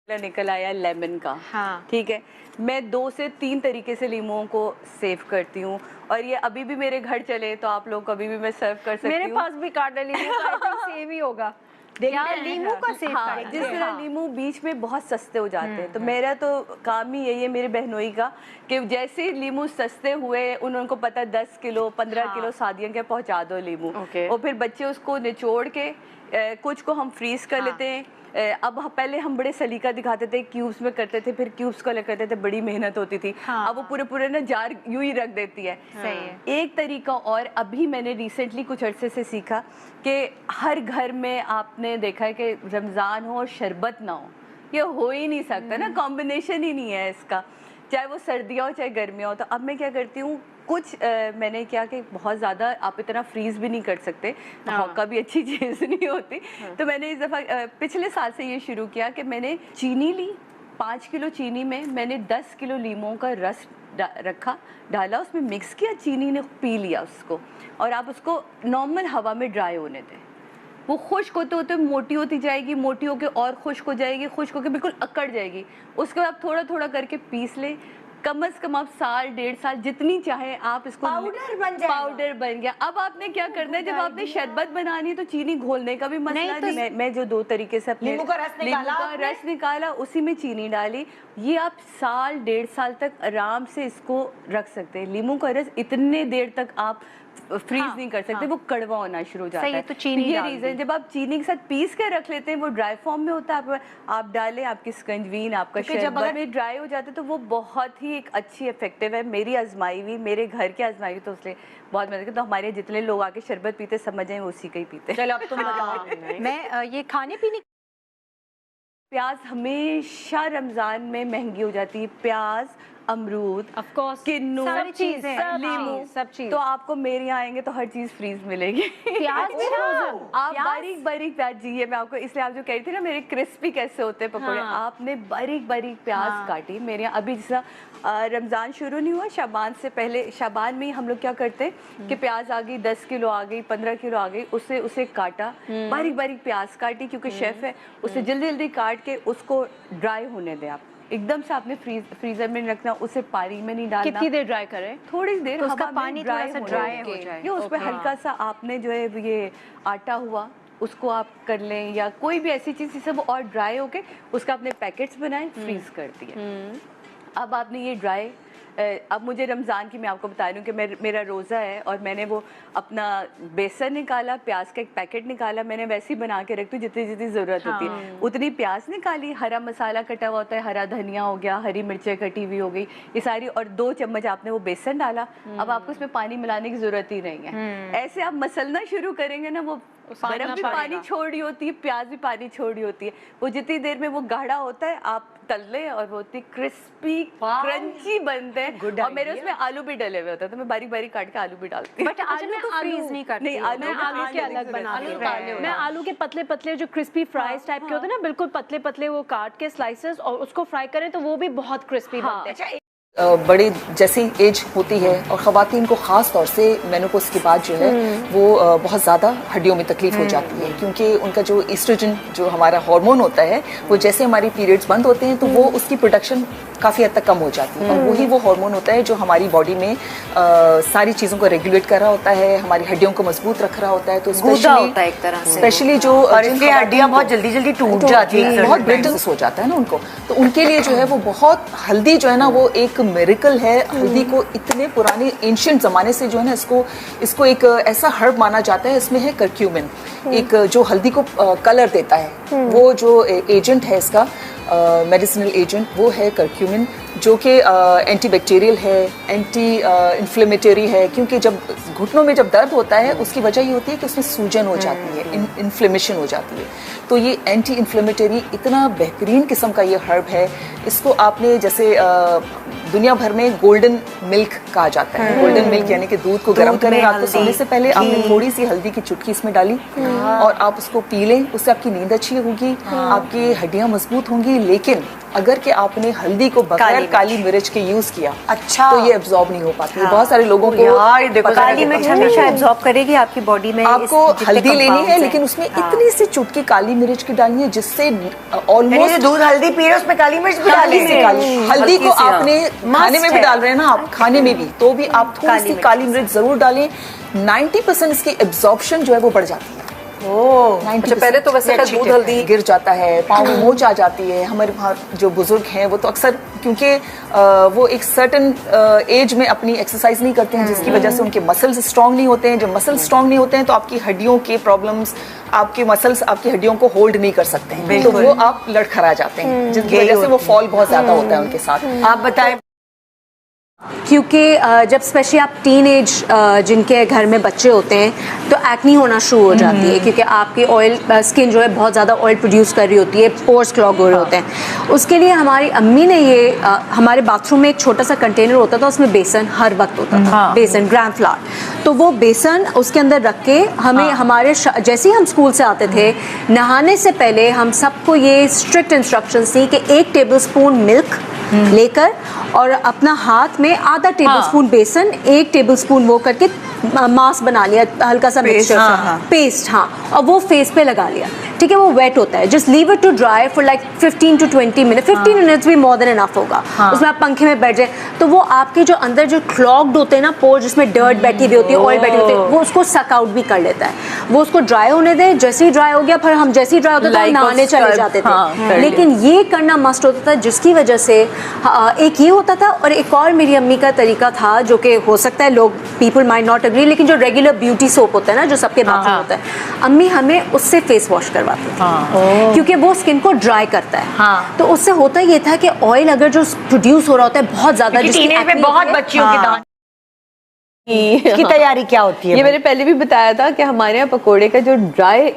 निकल आया लेमन का। हाँ। ठीक है, मैं 2 से 3 तरीके से लीमुओं को सेव करती हूँ और ये अभी भी मेरे घर चले तो आप लोग कभी भी मैं सर्व कर सकती हूँ। मेरे पास भी कार्ड है लीमू का, आई थिंक सेव ही होगा। लीमू का सेव हाँ, जिस तरह लीमू बीच में बहुत सस्ते हो जाते हैं, तो मेरा तो काम ही यही है मेरे बहनोई का कि जैसे ही लीमू सस्ते हुए उनको पता 10 किलो 15 किलो शादियों के पहुंचा दो लीमू। और फिर बच्चे उसको निचोड़ के कुछ को हम फ्रीज कर लेते हैं। अब पहले हम बड़े सलीका दिखाते थे, क्यूब्स में करते थे, फिर क्यूब्स को अलग करते थे, बड़ी मेहनत होती थी। अब वो पूरे ना जार यूं ही रख देती है। सही है। एक तरीका और अभी मैंने रिसेंटली कुछ अरसे से सीखा कि हर घर में आपने देखा है कि रमज़ान हो और शरबत ना हो, ये हो ही नहीं सकता ना, कॉम्बिनेशन ही नहीं है इसका, चाहे वो सर्दियाँ हो चाहे गर्मियाँ हो। तो अब मैं क्या करती हूँ, कुछ मैंने क्या कि बहुत ज़्यादा आप इतना फ्रीज भी नहीं कर सकते, होका भी अच्छी चीज़ नहीं होती। तो मैंने इस दफ़ा पिछले साल से ये शुरू किया कि मैंने चीनी ली, 5 किलो चीनी में मैंने 10 किलो लीमों का रस डाला, उसमें मिक्स किया, चीनी ने पी लिया उसको, और आप उसको नॉर्मल हवा में ड्राई होने दें। वो खुश्क होते होते मोटी होती जाएगी, मोटी होकर और खुश्क हो जाएगी, खुश्क होकर बिल्कुल अकड़ जाएगी। उसके बाद थोड़ा थोड़ा करके पीस ले, कम से कम आप साल 1.5 साल जितनी चाहे आप इसको पाउडर बन गया। अब आपने क्या करना है, जब आपने शरबत बनानी है तो चीनी घोलने का भी मसला नहीं। मैं जो 2 तरीके से अपने लीमू का रस निकाला, उसी में चीनी डाली, ये आप साल 1.5 साल तक आराम से इसको रख सकते हैं। लीमू का रस इतने देर तक आप फ्रीज नहीं कर सकते, वो कड़वा होना शुरू हो जाता है। तो चीनी ये रीजन, जब आप चीनी के साथ पीस के रख लेते हैं, वो ड्राई फॉर्म में होता है, आप डालें, आपकी स्कंजवीन, आपका शरबत में ड्राई हो जाता है, तो वो बहुत ही एक अच्छी इफेक्टिव है। मेरी आजमाई हुई, मेरे घर के आजमाई हुई, तो उसलिए बहुत मजा। तो हमारे जितने लोग आके शरबत पीते समझ जाए उसी का ही पीते। चलो अब तुम बताओ। मैं ये खाने पीने, प्याज हमेशा रमजान में महंगी हो जाती है, प्याज, अमरूद, ऑफ कोर्स, किन्नू, सब चीज है, लीमू, सब चीज। तो आपको मेरे यहाँ आएंगे तो हर चीज फ्रीज मिलेगी। प्याज भी फ्रोजन, आप बारीक बारीक प्याज, जी ये मैं आपको इसलिए, आप जो कह रही थी ना मेरे क्रिस्पी कैसे होते हैं पकौड़े, आपने बारीक बारीक प्याज काटी। मेरे यहाँ अभी जैसा रमजान शुरू नहीं हुआ, शाबान से पहले, शाबान में ही हम लोग क्या करते हैं कि प्याज आ गई, 10 किलो आ गई, 15 किलो आ गई, उसे काटा, बारीक बारीक प्याज काटी, क्योंकि शेफ है, उसे जल्दी जल्दी काट के उसको ड्राई होने दें। आप एकदम से आपने फ्रीजर में रखना, उसे पानी में नहीं डालना। कितनी देर ड्राई करें? थोड़ी देर, तो उसका पानी ड्राई हो जाए, ये उस पर हल्का सा आपने जो है ये आटा हुआ उसको आप कर लें, या कोई भी ऐसी चीज़ जिससे वो और ड्राई होके उसका आपने पैकेट्स बनाए, फ्रीज कर दिए। अब आपने ये ड्राई, अब मुझे रमज़ान की मैं आपको बता रही हूँ कि मेरा रोज़ा है, और मैंने वो अपना बेसन निकाला, प्याज का एक पैकेट निकाला, मैंने वैसे ही बना के रखती हूँ जितनी जितनी ज़रूरत होती है उतनी प्याज निकाली, हरा मसाला कटा हुआ होता है, हरा धनिया हो गया, हरी मिर्चें कटी हुई हो गई, ये सारी, और 2 चम्मच आपने वो बेसन डाला। अब आपको इसमें पानी मिलाने की ज़रूरत ही नहीं है। ऐसे आप मसलना शुरू करेंगे ना, वो बर्फ भी पानी छोड़ रही होती है, प्याज भी पानी छोड़ रही होती है, वो जितनी देर में वो गाढ़ा होता है आप तल ले, और वो इतनी क्रिस्पी क्रंची बनते हैं। और मेरे उसमें आलू भी डले हुए होते हैं, तो मैं बारीक बारीक काट के आलू भी डालती हूँ। बट आलू तो फ्रीज नहीं करती, नहीं, आलू के अलग बनाती हूँ। मैं आलू के पतले पतले जो क्रिस्पी फ्राइज टाइप के होते हैं ना, बिल्कुल पतले पतले, वो काट के स्लाइसेस और उसको फ्राई करें तो वो भी बहुत क्रिस्पी बनते हैं। बड़े जैसी एज होती है और ख़वातीन को ख़ास तौर से मेनोपॉज के बाद जो है वो बहुत ज़्यादा हड्डियों में तकलीफ हो जाती है, क्योंकि उनका जो ईस्ट्रोजन जो हमारा हार्मोन होता है, वो जैसे हमारी पीरियड्स बंद होते हैं तो वो उसकी प्रोडक्शन काफ़ी हद तक कम हो जाती है, और वही वो हार्मोन होता है जो हमारी बॉडी में सारी चीज़ों को रेगुलेट कर रहा होता है, हमारी हड्डियों को मजबूत रख रहा होता है। तो स्पेशली जो हड्डियां बहुत जल्दी जल्दी टूट जाती है, बहुत ब्रिटल्स हो जाता है ना उनको, तो उनके लिए जो है वो बहुत, हल्दी जो है ना वो एक मिरेकल है। हल्दी को इतने पुराने एंशिएंट ज़माने से जो है ना इसको एक ऐसा हर्ब माना जाता है, इसमें है करक्यूमिन, एक जो हल्दी को कलर देता है, वो जो एजेंट है इसका मेडिसिनल एजेंट, वो है करक्यूमिन, जो कि एंटीबैक्टीरियल है, एंटी इन्फ्लेमेटरी है, क्योंकि जब घुटनों में जब दर्द होता है उसकी वजह ये होती है कि उसमें सूजन हो जाती है, इन्फ्लेमेशन हो जाती है। तो ये एंटी इन्फ्लेमेटरी इतना बेहतरीन किस्म का ये हर्ब है। इसको आपने जैसे दुनिया भर में गोल्डन मिल्क कहा जाता है। गोल्डन मिल्क यानी कि दूध को गर्म करें, रात को सोने से पहले आपने थोड़ी सी हल्दी की चुटकी इसमें डाली और आप उसको पी लें, उससे आपकी नींद अच्छी होगी, आपकी हड्डियां मजबूत होंगी। लेकिन अगर कि आपने हल्दी को बगैर काली मिर्च के यूज किया, अच्छा, तो ये एब्जॉर्ब नहीं हो पाती है। बहुत सारे लोगों को यार देखो, काली मिर्च हमेशा एब्जॉर्ब करेगी आपकी बॉडी में। आपको हल्दी लेनी है, लेकिन उसमें इतनी सी चुटकी काली मिर्च की डालनी है जिससे ऑलमोस्ट दूध हल्दी पी रहे हो, उसमें काली मिर्च भी डाली है। हल्दी को आपने खाने में भी डाल रहे हैं ना आप, खाने में भी, तो भी आप थोड़ी सी काली मिर्च जरूर डालें। 90% इसकी एब्जॉर्प्शन जो है वो बढ़ जाती है। अच्छा, पहले तो वैसे दूध हल्दी गिर जाता है, पाँव में मोच आ जाती है। हमारे वहाँ जो बुजुर्ग हैं वो तो अक्सर, क्योंकि वो एक सर्टन एज में अपनी एक्सरसाइज नहीं करते हैं, जिसकी वजह से उनके मसल्स स्ट्रांग नहीं होते हैं। जब मसल्स स्ट्रांग नहीं होते हैं तो आपकी हड्डियों के प्रॉब्लम्स, आपके मसल्स आपकी हड्डियों को होल्ड नहीं कर सकते हैं, तो वो आप लड़खड़ा जाते हैं, जिसकी वजह से वो फॉल बहुत ज्यादा होता है उनके साथ। आप बताएं। क्योंकि जब स्पेशली आप टीन एज जिनके घर में बच्चे होते हैं तो एक्नी होना शुरू हो जाती है, क्योंकि आपकी ऑयल स्किन जो है बहुत ज़्यादा ऑयल प्रोड्यूस कर रही होती है, पोर्स क्लॉग हो रहे होते हैं। उसके लिए हमारी अम्मी ने ये हमारे बाथरूम में एक छोटा सा कंटेनर होता था, उसमें बेसन हर वक्त होता था, बेसन ग्राम फ्लावर। तो वो बेसन उसके अंदर रख के हमें हमारे जैसे ही हम स्कूल से आते थे, नहाने से पहले हम सबको ये स्ट्रिक्ट इंस्ट्रक्शंस थी कि 1 टेबलस्पून मिल्क लेकर और अपना हाथ में आधा टेबलस्पून बेसन, 1 टेबलस्पून वो करके मास्क बना लिया, हल्का सा मिक्सचर पेस्ट, और वो फेस पे लगा लिया। ठीक है, वो वेट होता है, just leave it to dry for like 15 to 20 minute. 15 minutes भी मोर देन इनफ होगा। उसमें आप पंखे में बैठ जाए तो वो आपके जो अंदर जो क्लॉग्ड होते हैं ना पोर, जिसमें डर्ट बैठी हुई होती है, ऑयल बैठी होती है, वो उसको सक आउट भी कर लेता है। वो उसको ड्राई होने दें, जैसे ही ड्राई हो गया फिर हम जैसे ही ड्राई होता था नहाने चले जाते थे। लेकिन ये करना मस्ट होता था, जिसकी वजह से एक ये होता था, और एक और मेरी अम्मी का तरीका था जो कि हो सकता है लोग पीपल माइट नॉट एग्री, लेकिन जो रेगुलर ब्यूटी सोप होता है ना, जो सबके बाथरूम होता है, अम्मी हमें उससे फेस वॉश करवाती थी, क्योंकि वो स्किन को ड्राई करता है। तो उससे होता ये था कि ऑयल अगर जो प्रोड्यूस हो रहा होता है बहुत ज्यादा, टीनेज में बहुत बच्चियों की दांत की तैयारी क्या होती है? ये मैंने पहले भी बताया था कि हमारे यहाँ पकोड़े का जो ड्राई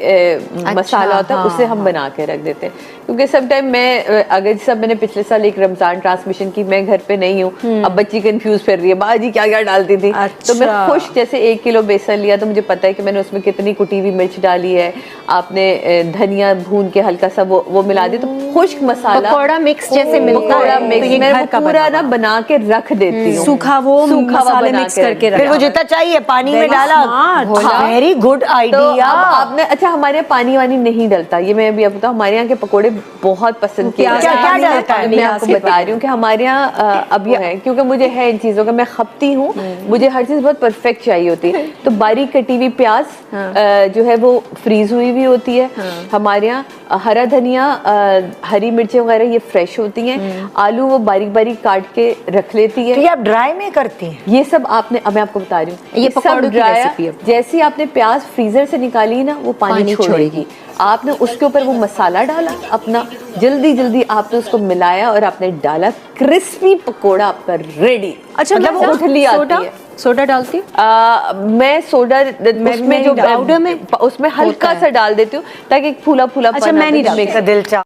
मसाला होता है उसे हम बना के रख देते हैं, क्योंकि सब टाइम मैं अगर सब मैंने पिछले साल एक रमजान ट्रांसमिशन की, मैं घर पे नहीं हूँ, अब बच्ची कंफ्यूज फिर रही है बाजी क्या क्या डालती थी। तो मैं खुश जैसे 1 किलो बेसन लिया तो मुझे पता है कि मैंने उसमें कितनी कुटी हुई मिर्च डाली है, आपने धनिया भून के हल्का सा वो मिला दिया, तो खुश्क मसाला पकौड़ा मिक्स जैसे मिलता है, मैं पूरा ना बना के रख देती हूँ, सूखा मसाले मिक्स करके। फिर वो जितना चाहिए पानी में डाला। Very good idea. आपने अच्छा, हमारे यहाँ पानी वानी नहीं डलता, ये मैं अभी आपको बताऊँ, हमारे यहाँ के पकोड़े बहुत पसंद किए जाते हैं। क्या डलता है? मैं आपको बता रही हूँ कि हमारे यहाँ अब ये है, क्योंकि मुझे है इन चीजों का, मैं खपती हूँ, मुझे हर चीज बहुत परफेक्ट चाहिए होती है। तो बारीक कटी हुई प्याज जो है वो फ्रीज हुई भी होती है हमारे यहाँ, हरा धनिया, हरी मिर्चें वगैरह ये फ्रेश होती हैं, आलू वो बारीक बारीक काट के रख लेती है। तो ये आप ड्राई में करती हैं? ये सब आपने, अब मैं आपको बता रही हूँ, ये पकौड़ों की रेसिपी है। जैसे ही आपने प्याज फ्रीजर से निकाली ना, वो पानी छोड़ेगी, आपने उसके ऊपर वो मसाला डाला अपना, जल्दी जल्दी आपने उसको मिलाया और आपने डाला, क्रिस्पी पकोड़ा आपका रेडी। अच्छा, मतलब वो उठली आती है। सोडा डालती मैं सोडा उसमें जो पाउडर में उसमें हल्का सा डाल देती हूँ ताकि फूला फूला। अच्छा, मैं नहीं डालती। दिल चाह